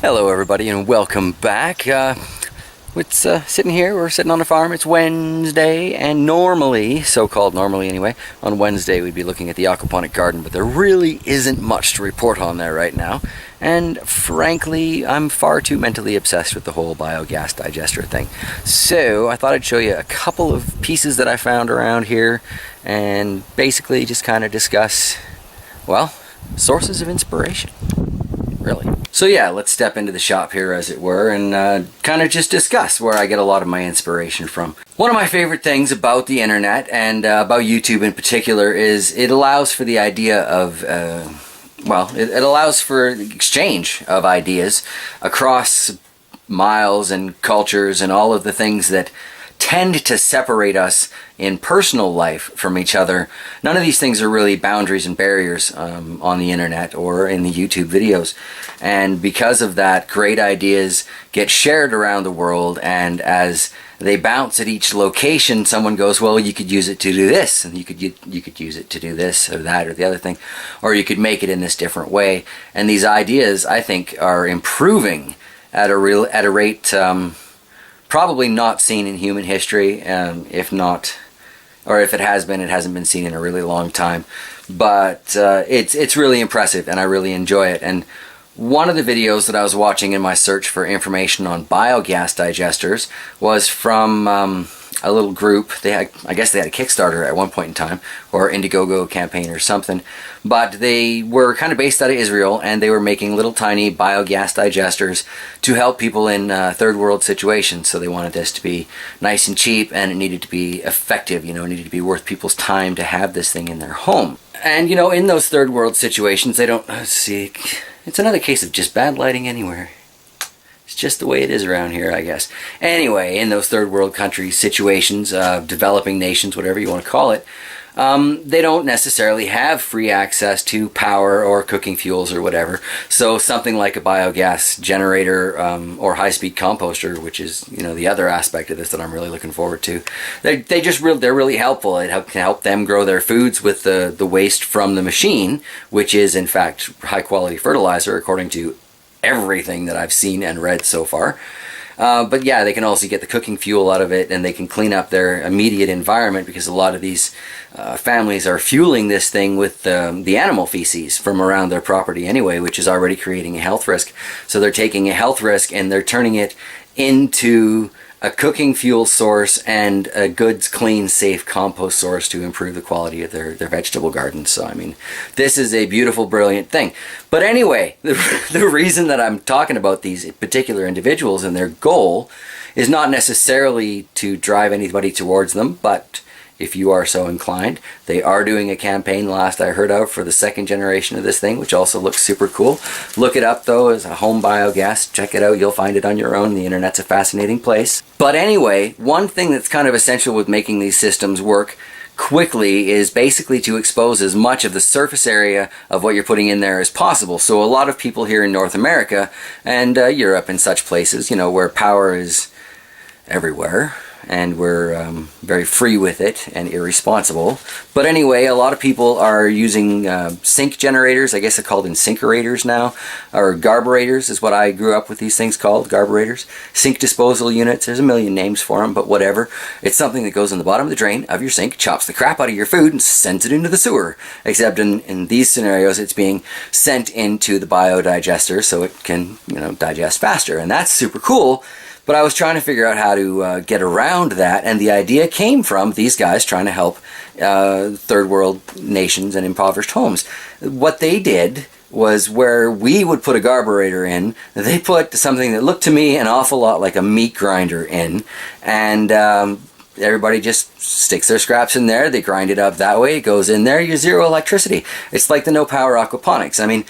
Hello everybody and welcome back. It's sitting here, we're sitting on the farm, it's Wednesday, and normally, so-called normally anyway, on Wednesday we'd be looking at the aquaponic garden, but there really isn't much to report on there right now. And frankly, I'm far too mentally obsessed with the whole biogas digester thing. So I thought I'd show you a couple of pieces that I found around here and basically just kind of discuss, well, sources of inspiration, really. So yeah, let's step into the shop here, as it were, and kind of just discuss where I get a lot of my inspiration from. One of my favorite things about the internet, and about YouTube in particular, is it allows for the idea of, it allows for the exchange of ideas across miles and cultures and all of the things that tend to separate us in personal life from each other. None of these things are really boundaries and barriers on the internet or in the YouTube videos. And because of that, great ideas get shared around the world, and as they bounce at each location, someone goes, well, you could use it to do this, and you could use it to do this or that or the other thing, or you could make it in this different way. And these ideas, I think, are improving at a rate probably not seen in human history, if not, or if it has been, it hasn't been seen in a really long time. But it's really impressive, and I really enjoy it. And one of the videos that I was watching in my search for information on biogas digesters was from a little group. I guess they had a Kickstarter at one point in time, or Indiegogo campaign or something, but they were kind of based out of Israel, and they were making little tiny biogas digesters to help people in third world situations. So they wanted this to be nice and cheap, and it needed to be effective, it needed to be worth people's time to have this thing in their home. And in those third world situations, they don't, let's see, it's another case of just bad lighting anywhere. It's just the way it is around here, I guess. Anyway, in those third world country situations, developing nations, whatever you want to call it, they don't necessarily have free access to power or cooking fuels or whatever. So something like a biogas generator or high-speed composter, which is the other aspect of this that I'm really looking forward to, they're really helpful. It can help them grow their foods with the waste from the machine, which is in fact high-quality fertilizer according to everything that I've seen and read so far. But yeah, they can also get the cooking fuel out of it, and they can clean up their immediate environment, because a lot of these families are fueling this thing with the animal feces from around their property anyway, which is already creating a health risk. So they're taking a health risk and they're turning it into a cooking fuel source and a good, clean, safe compost source to improve the quality of their vegetable gardens. So, I mean, this is a beautiful, brilliant thing. But anyway, the reason that I'm talking about these particular individuals and their goal is not necessarily to drive anybody towards them, but if you are so inclined, they are doing a campaign, last I heard of, for the second generation of this thing, which also looks super cool. Look it up, though, as a home biogas. Check it out. You'll find it on your own. The internet's a fascinating place. But anyway, one thing that's kind of essential with making these systems work quickly is basically to expose as much of the surface area of what you're putting in there as possible. So a lot of people here in North America and Europe and such places, where power is everywhere, and we're very free with it and irresponsible. But anyway, a lot of people are using sink generators. I guess they're called incinerators now, or garburators is what I grew up with these things called, garburators. Sink disposal units, there's a million names for them, but whatever. It's something that goes in the bottom of the drain of your sink, chops the crap out of your food, and sends it into the sewer. Except in these scenarios, it's being sent into the biodigester so it can, digest faster. And that's super cool. But I was trying to figure out how to get around that, and the idea came from these guys trying to help third world nations and impoverished homes. What they did was, where we would put a garburator in, they put something that looked to me an awful lot like a meat grinder in, and everybody just sticks their scraps in there, they grind it up that way, it goes in there, you zero electricity. It's like the no power aquaponics. I mean,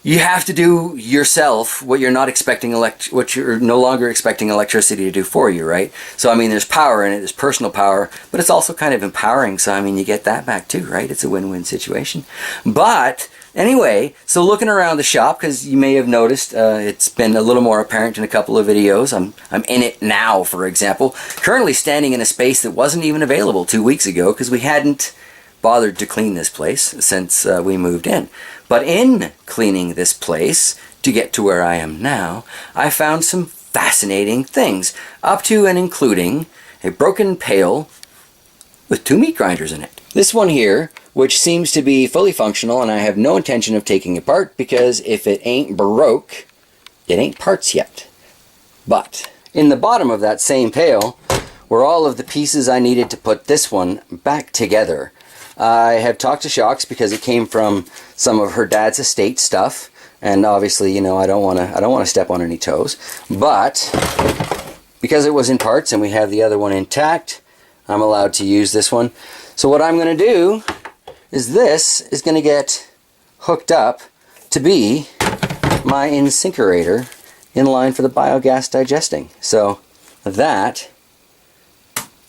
you have to do yourself what you're not expecting what you're no longer expecting electricity to do for you, right? So I mean, there's power in it, there's personal power, but it's also kind of empowering. So I mean, you get that back too, right? It's a win-win situation. But anyway, so looking around the shop, because you may have noticed, it's been a little more apparent in a couple of videos. I'm in it now, for example. Currently standing in a space that wasn't even available 2 weeks ago, because we hadn't bothered to clean this place since we moved in. But in cleaning this place, to get to where I am now, I found some fascinating things, up to and including a broken pail with 2 meat grinders in it. This one here, which seems to be fully functional, and I have no intention of taking it apart, because if it ain't broke, it ain't parts yet. But in the bottom of that same pail were all of the pieces I needed to put this one back together. I have talked to Shocks because it came from some of her dad's estate stuff, and obviously, you know, I don't want to step on any toes. But because it was in parts and we have the other one intact, I'm allowed to use this one. So what I'm going to do is this is going to get hooked up to be my incinerator in line for the biogas digesting. So that,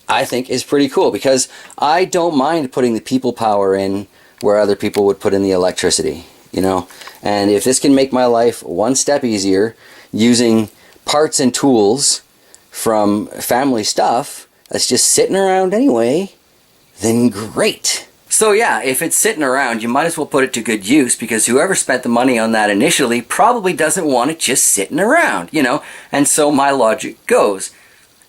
I think, is pretty cool, because I don't mind putting the people power in where other people would put in the electricity, you know. And if this can make my life one step easier using parts and tools from family stuff that's just sitting around anyway, then great. So yeah, if it's sitting around, you might as well put it to good use, because whoever spent the money on that initially probably doesn't want it just sitting around, you know. And so my logic goes.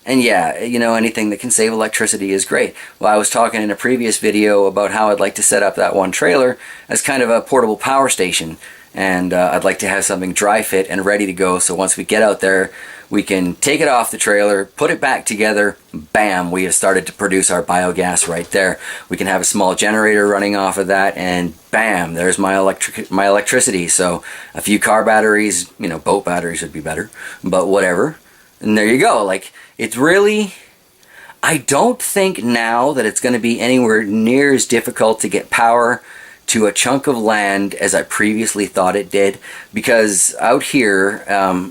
And yeah, you know, anything that can save electricity is great. Well, I was talking in a previous video about how I'd like to set up that one trailer as kind of a portable power station. And I'd like to have something dry fit and ready to go, so once we get out there, we can take it off the trailer, put it back together, bam, we have started to produce our biogas right there. We can have a small generator running off of that, and bam, there's my electricity. So a few car batteries, you know, boat batteries would be better, but whatever. And there you go. Like, it's really, I don't think now that it's going to be anywhere near as difficult to get power to a chunk of land as I previously thought it did, because out here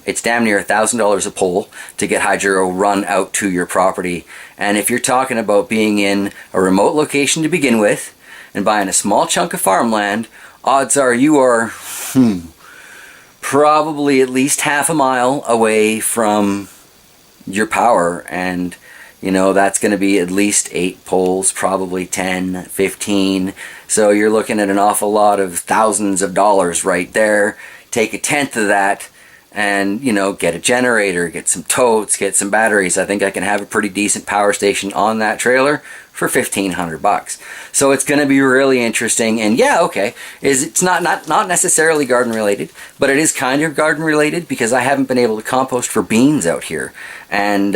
it's damn near $1,000 a pole to get hydro run out to your property. And if you're talking about being in a remote location to begin with and buying a small chunk of farmland, odds are you are probably at least half a mile away from your power. And you know, that's going to be at least 8 poles, probably 10, 15. So you're looking at an awful lot of thousands of dollars right there. Take a tenth of that and, you know, get a generator, get some totes, get some batteries. I think I can have a pretty decent power station on that trailer for $1,500. So it's going to be really interesting. And yeah, okay, it's not necessarily garden related, but it is kind of garden related, because I haven't been able to compost for beans out here. And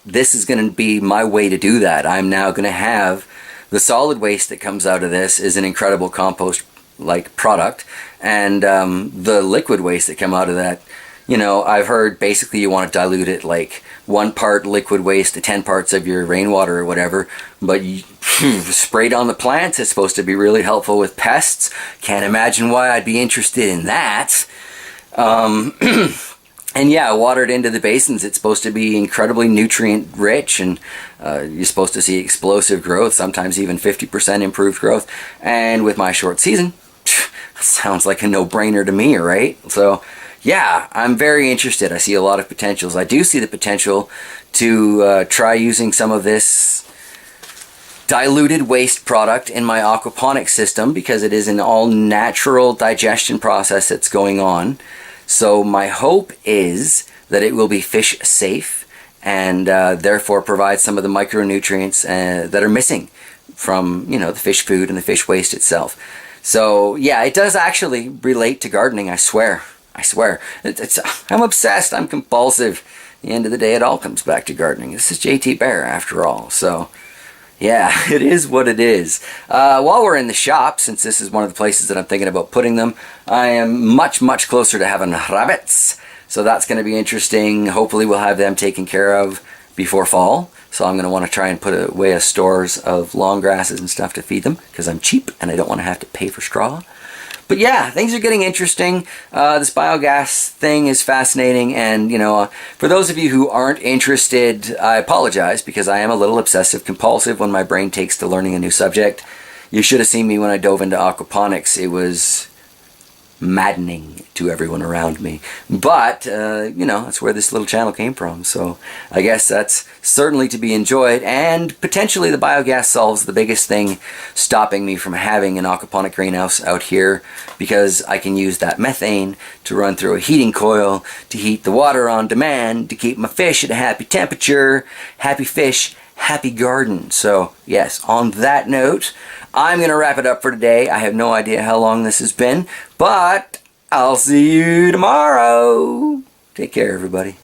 this is going to be my way to do that. I'm now going to have the solid waste that comes out of this is an incredible compost like product, and the liquid waste that come out of that, you know, I've heard basically you want to dilute it like 1 part liquid waste to 10 parts of your rainwater or whatever, but you, sprayed on the plants, it's supposed to be really helpful with pests. Can't imagine why I'd be interested in that. And yeah, watered into the basins, it's supposed to be incredibly nutrient rich, and you're supposed to see explosive growth, sometimes even 50% improved growth. And with my short season, sounds like a no-brainer to me, right? So yeah, I'm very interested. I see a lot of potentials. I do see the potential to try using some of this diluted waste product in my aquaponics system, because it is an all-natural digestion process that's going on. So my hope is that it will be fish safe, and therefore provide some of the micronutrients that are missing from, you know, the fish food and the fish waste itself. So yeah, it does actually relate to gardening, I swear. I swear. I'm obsessed, I'm compulsive. At the end of the day, it all comes back to gardening. This is JT Bear after all, so yeah, it is what it is. While we're in the shop, since this is one of the places that I'm thinking about putting them, I am much, much closer to having rabbits. So that's going to be interesting. Hopefully we'll have them taken care of before fall. So I'm going to want to try and put away a stores of long grasses and stuff to feed them, because I'm cheap and I don't want to have to pay for straw. But yeah, things are getting interesting. This biogas thing is fascinating, and you know, for those of you who aren't interested, I apologize, because I am a little obsessive compulsive when my brain takes to learning a new subject. You should have seen me when I dove into aquaponics. It was maddening to everyone around me. But, you know, that's where this little channel came from. So I guess that's certainly to be enjoyed. And potentially the biogas solves the biggest thing stopping me from having an aquaponic greenhouse out here, because I can use that methane to run through a heating coil to heat the water on demand to keep my fish at a happy temperature. Happy fish, happy garden. So yes, on that note, I'm going to wrap it up for today. I have no idea how long this has been, but I'll see you tomorrow. Take care, everybody.